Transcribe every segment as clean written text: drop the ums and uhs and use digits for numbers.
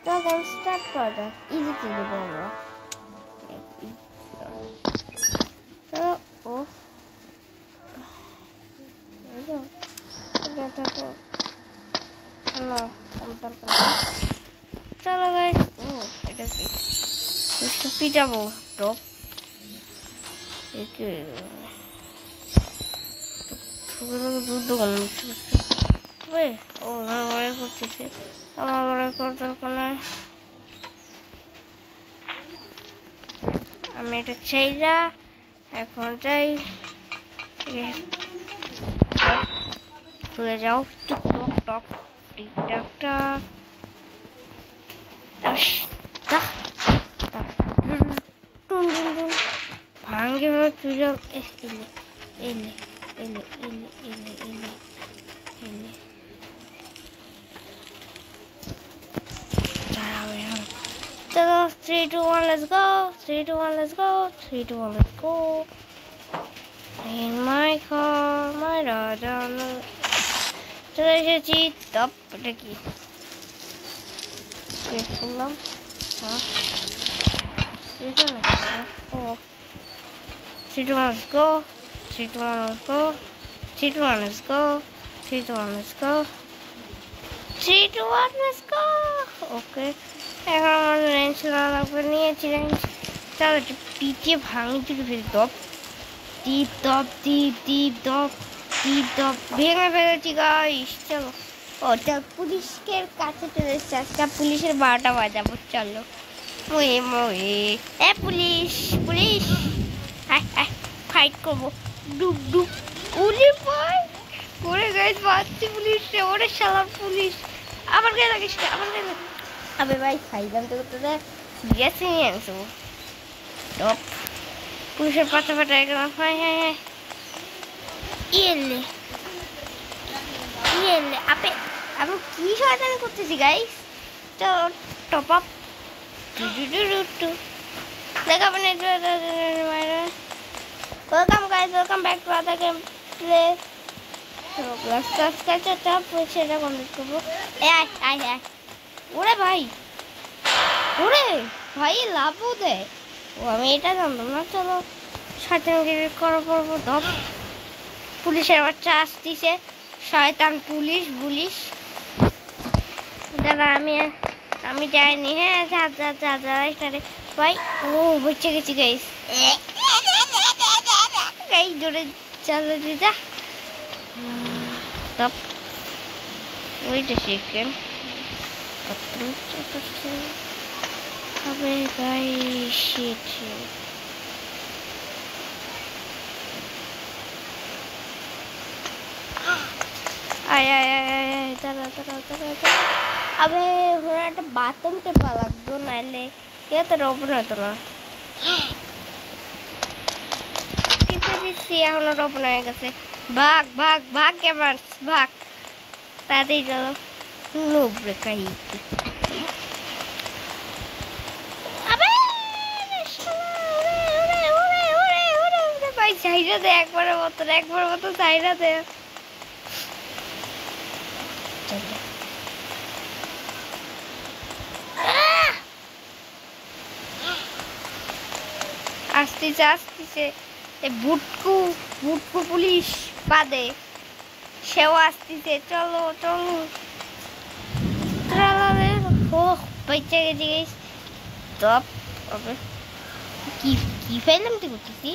চলো স্টার্ট করা যাক, ইজিতে দেবো আমরা। ও চলো গাইস, ও এটা কি পিটাবো টপ দুধ দোকান ও আমার করতেছে, আমার দরকার নয়। আমি এটা চাই না, এখন চাই খুলে যাও। টক টক টিকটক টক ভাঙ্গে তুই যাও। এলে এলে এলে এলে এলে এলে এলে চলো 3 2 1 let's go 3 2 1 let's go 3 2 1 let's go in my car my dada চলে এসেছি। টপ এটা কি শুনলাম? ও 3 2 1 let's go 3 2 1 let's go 3 2 1 let's go 3 2 1 let's go 3 2 1 let's go ওকে। এখন আমার রেঞ্জ লাগবে, নিয়েছি রেঞ্জ। চলো একটু পিটিয়ে ভাঙি চুকে ফেলি। দপ টিপ দপ টিপ টিপ দপ টিপ দপ ভেঙে ফেলেছি গাইস। চলো ওটা পুলিশের কাছে চলে এসেছে, আজকে পুলিশের 12টা বাজাবো। চলো ওয়ে মোয়ে এ পুলিশ পুলিশ ফাইট করবো। ডুব ডুব উলি ভাই করে গাইস বাচ্চি পুলিশ রে, ওরে শালা পুলিশ। আবার গায়ে লাগিস আবার গায়ে। আবে ভাই খাইলাম তো তোদের গ্যাসে নিয়ে আনছো। টপ পুলিশের পাতা ফাটা গেলাম। হ্যাঁ হ্যাঁ হ্যাঁ ইয়েলে ইয়েলে আপে আমি কি শয়তানি করতেছি গাইস। তো টপ আপ দেখা মানে welcome guys, welcome back to other game play. সেটা কমপ্লিট করবো। ওরে ভাই ওরে ভাই লাভও দেয় ও, আমি এটা জানতাম না। চলো শয়তানগিরি করা পড়বো। ধপ পুলিশের বাচ্চা আসতেছে, শয়তান পুলিশ পুলিশ। দাদা আমি যাইনি। হ্যাঁ যা যা যা যা এখানে ভাই। ও বেঁচে গেছি গাইস। গাইস জোরে চালা যা। টপ ওয়েট আ সেকেন্ড হবে গাইস। শিট আয় আয় আয় দাঁড়া দাঁড়া দাঁড়া। আবে ওরা একটা বাথরুম টেপা লাগতো, নাইলে এ তো রোবট হতো না। টিপে দিচ্ছি এখনো রোবট হয়ে গেছে। ভাগ ভাগ ভাগ কেমন ভাগ তাড়াতাড়ি চলো। লোভ রেখা ভাই চাইরা দে একবারের মতো চাইরা দে। আসতেছে আসতেছে বুটকু বুটকু পুলিশ বাদে সেও আসতেছে। চলো চলো বেঁচে গেছি গাইস। টপ কি কি ফেললাম তুই করতেছি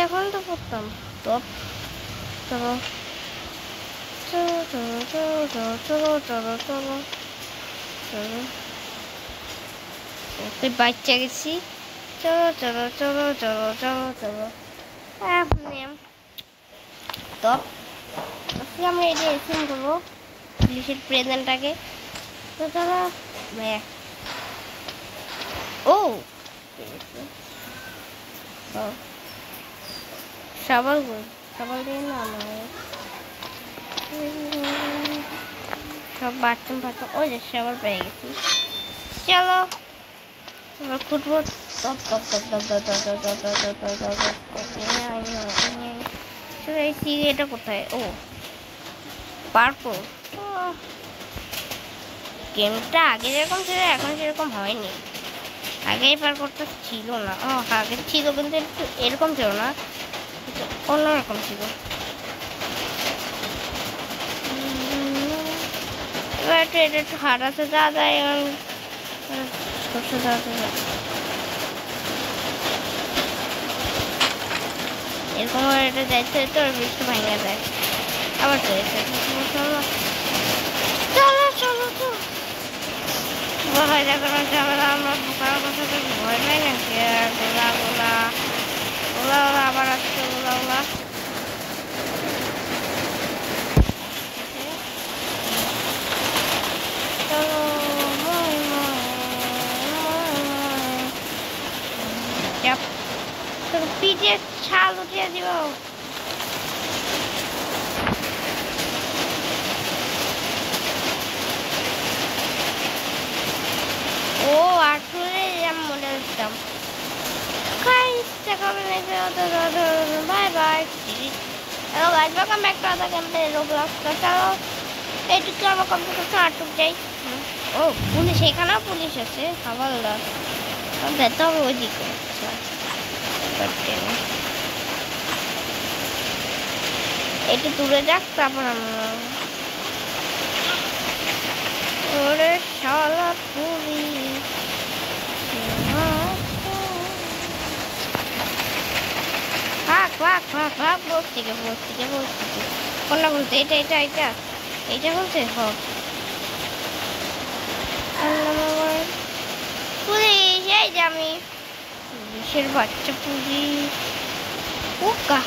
এখন তো করতাম। টপ চলো চলো চলো চলো চলো চলো চলো চলো ওকে বাচ্চা গেছি। চলো চলো চলো চলো চলো চলো টপ আজকে আমরা এটা এসিং করবো পুলিশের প্রেজেন্টটাকে। তো চলো ও সবাল সবাল দিয়ে না সব বাথরুম ফাথরুম ওই যে সবার পেয়ে গেছি। চলো এবার ফুটবো। টপ টপ টপ টপ টপ টপ টপ টপ টপ টপ টপ টপ এটা কোথায়? ও পার্পল গেমটা আগে যেরকম ছিল এখন সেরকম হয়নি। আগে পার করতে ছিল না, আগে ছিল কিন্তু একটু এরকম ছিল না, অন্যরকম ছিল। এবার একটু এটা একটু হাঁটাতে যাওয়া যায়, এরকম এটা যাইতে তো বৃষ্টি ভাঙা যায়। আবার চলো চলো তো ভয় দেখো না, ঝামেলা আমরা ঢোকার কথা তো ভয় নাই নাকি। গোলা গোলা ওলা ওলা আবার আসছে, ওলা ওলা তোর পিঠে ছাল উঠিয়ে দিব। ও আসলে আমি মনে হচ্ছিলাম bye bye. Hello guys, welcome back to other game play Roblox. চলো এইটুকু আমার কমপ্লিট করতে আটুক যাই। ও পুলিশ, এখানেও পুলিশ আছে, হাওয়ালদার যেতে হবে ওইদিকে। একটু দূরে যাক, তারপর আমরা ওরে শালা পুলিশ। বলছি কোনটা বলছে? এইটা বলছে। পুলিশ, এই যে আমি পুলিশের বাচ্চা পুলিশ। হুক্কা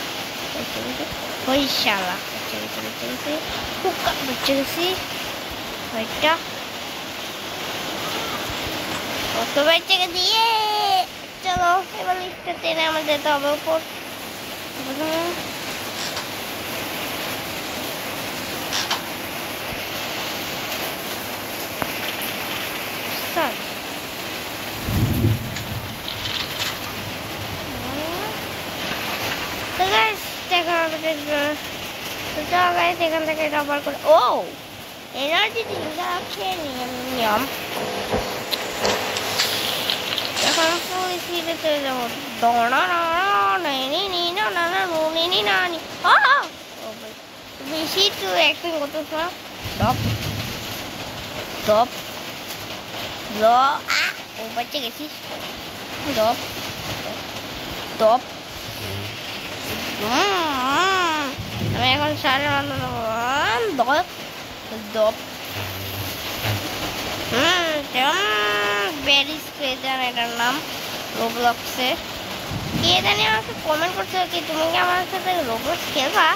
ওই শালা হুক্কা বাচ্চা গেছি। ওইটা কত বাচ্চা গেছি। চলো এবার লিফটটা টেনে আমার যেতে হবে উপর। এখান থেকে রবার করে এনার্জি খেয়ে নিয়ম। এখন পুলিশে চলে যাবো। বেশি তো অ্যাক্টিং করতেছ না। ও বাচ্চা গেছিস। আমি এখন 9:30 এটার নাম রোবলক্সে। কে জানি আমাকে কমেন্ট করছে কি তুমি কি আমার সাথে রোবলক্স খেলবা?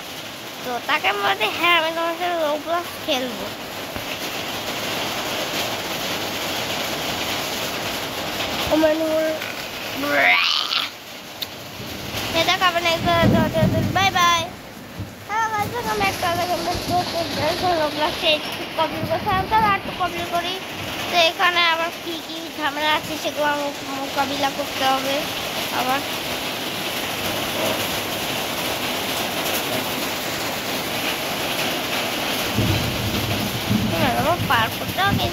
তো তাকে আমি বলতে হ্যাঁ, আমি তোমার সাথে রোবলক্স খেলবো। Bye bye. কমপ্লিট করি তো এখানে আবার কি কি ঝামেলা আছে সেগুলো মোকাবিলা করতে হবে। আবার পার করতে হবে।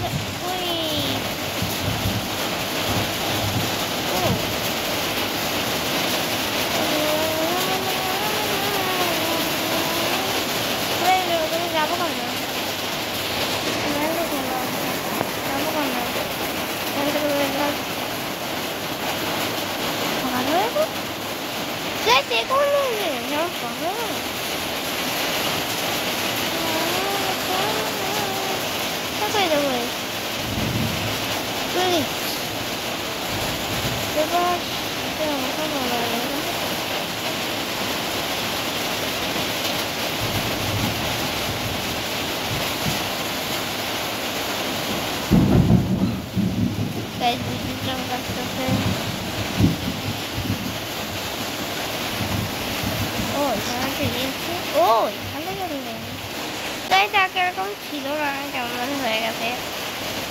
তাই তাকে এরকম ছিল না, কেমন হয়ে গেছে।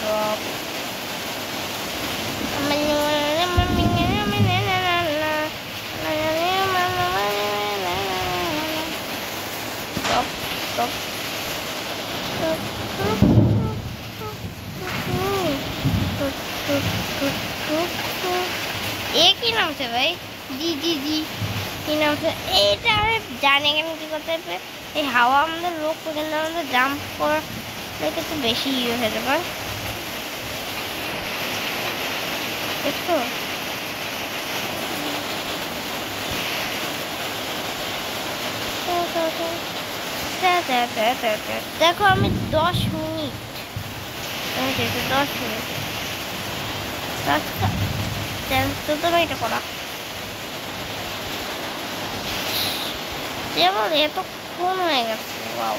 তো এ কি নাম से ভাই? জি জি জি কি নাম से? এইটা আমি জানি কেন কি করতে হবে। এই হাওয়া আমাদের রোগ পর্যন্ত আমাদের জাম্প করলে তো বেশি ইয়ে হয়ে যাবে। দেখো দেখো আমি 10 মিনিট 10 মিনিট তো তুমি এটা করা যেমন এতক্ষণ হয়ে গেছে। ওয়াও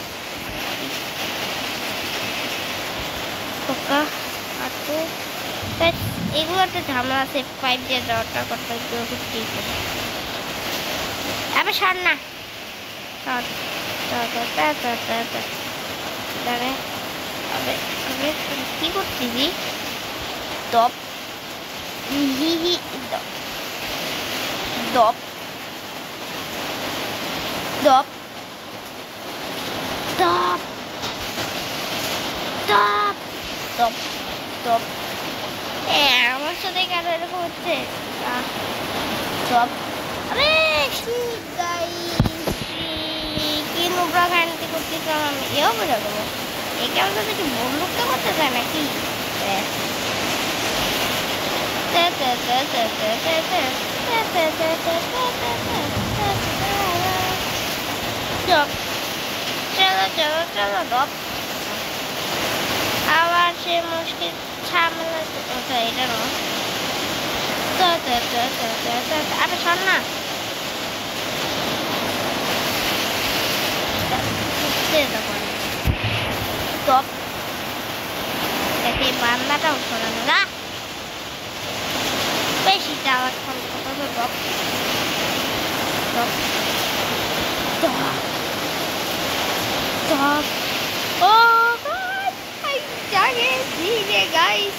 এগুলো একটা ঝামেলা আছে। 5 দিয়ে যাওয়াটা করতে ঠিক আছে। আবার সর না কি করতেছি? দপ দপ দপ দপ দপ দপ দপ। আমার সাথে কেন এরকম হচ্ছে? দপ আরে কি নোংরা ঘান্তি করতেছিলাম আমি। এও বোঝা দেবো একে আমাদের কিছু বন্ধুত্ব করতে চায় নাকি? চলো চলো চলো দপ। আবার সে মুশকিল ঝামেলা এটা নয়। আরে শোন না দপ। বান্দাটাও শোনানো না বেশি চাওয়ার ফল কত দপ দপ দপ দপ। ও জানে ধীরে গাইস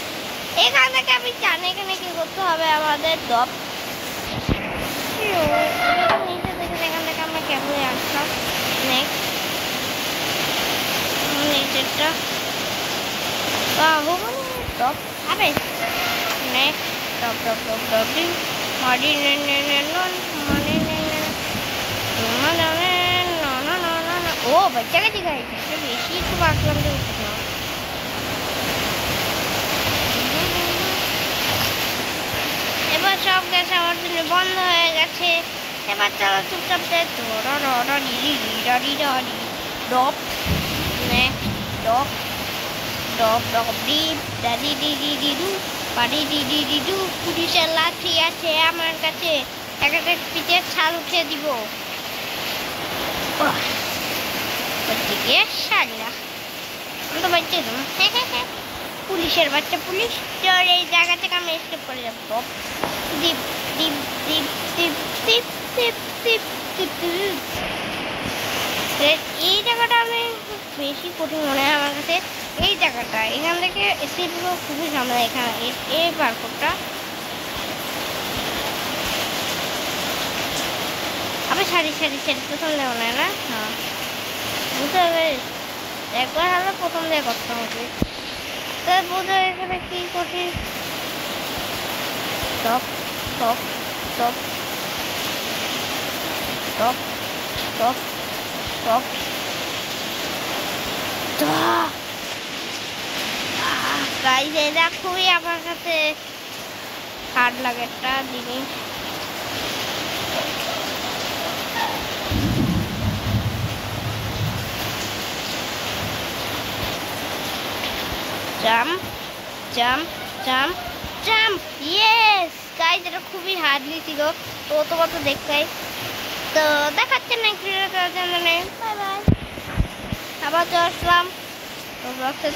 এখান থেকে আমি জানি এখানে কি করতে হবে আমাদের দপ। নিচে থেকে এখান থেকে আমরা কেবল আসলাম। নেক্সট নিচেরটা দপ। আবে নেক্সট দপ দপ দপ দপ দিন মারি ও বাচ্চা কাছে গাইছে বেশি একটু বাঁচলাম তো এবার সব গ্যাস আমার জন্য বন্ধ হয়ে গেছে। এবার চলো চুপচাপ depth next depth depth depth deep দাদি দিদি দিদু বাড়ি দিদি দিদু। পুলিশের লাঠি আছে আমার কাছে একটা পিঠের ছাল উঠে দিব। শালা আমি তো বাচ্চা দেবো। পুলিশের বাচ্চা পুলিশ চল এই জায়গা থেকে আমি স্টেপ করে যাবো। দীপ দীপ দীপ দীপ দীপ দীপ দীপ দীপ। এই জায়গাটা আমি বেশি কঠিন মনে হয় আমার কাছে। এই জায়গাটা এখান থেকে স্টেপগুলো খুবই ঝামেলা। এখানে এই পার্কটা আবার সারি সারি সারি প্রথম দেবো না না। হ্যাঁ বুঝতে হবে একবার হলে প্রথম দিয়ে করতে হবে। তো বোঝো এখানে কি কঠিন। টপ টপ টপ টপ টপ টপ গাইস এটা খুবই আমার কাছে হার্ড লাগে একটা জিনিস। Jump jump jump jump yes guys এটা খুবই হার্ডলি ছিল। তো তোমার তো দেখতে তো দেখাচ্ছে না বাই বাই। আবার চলে আসলাম তো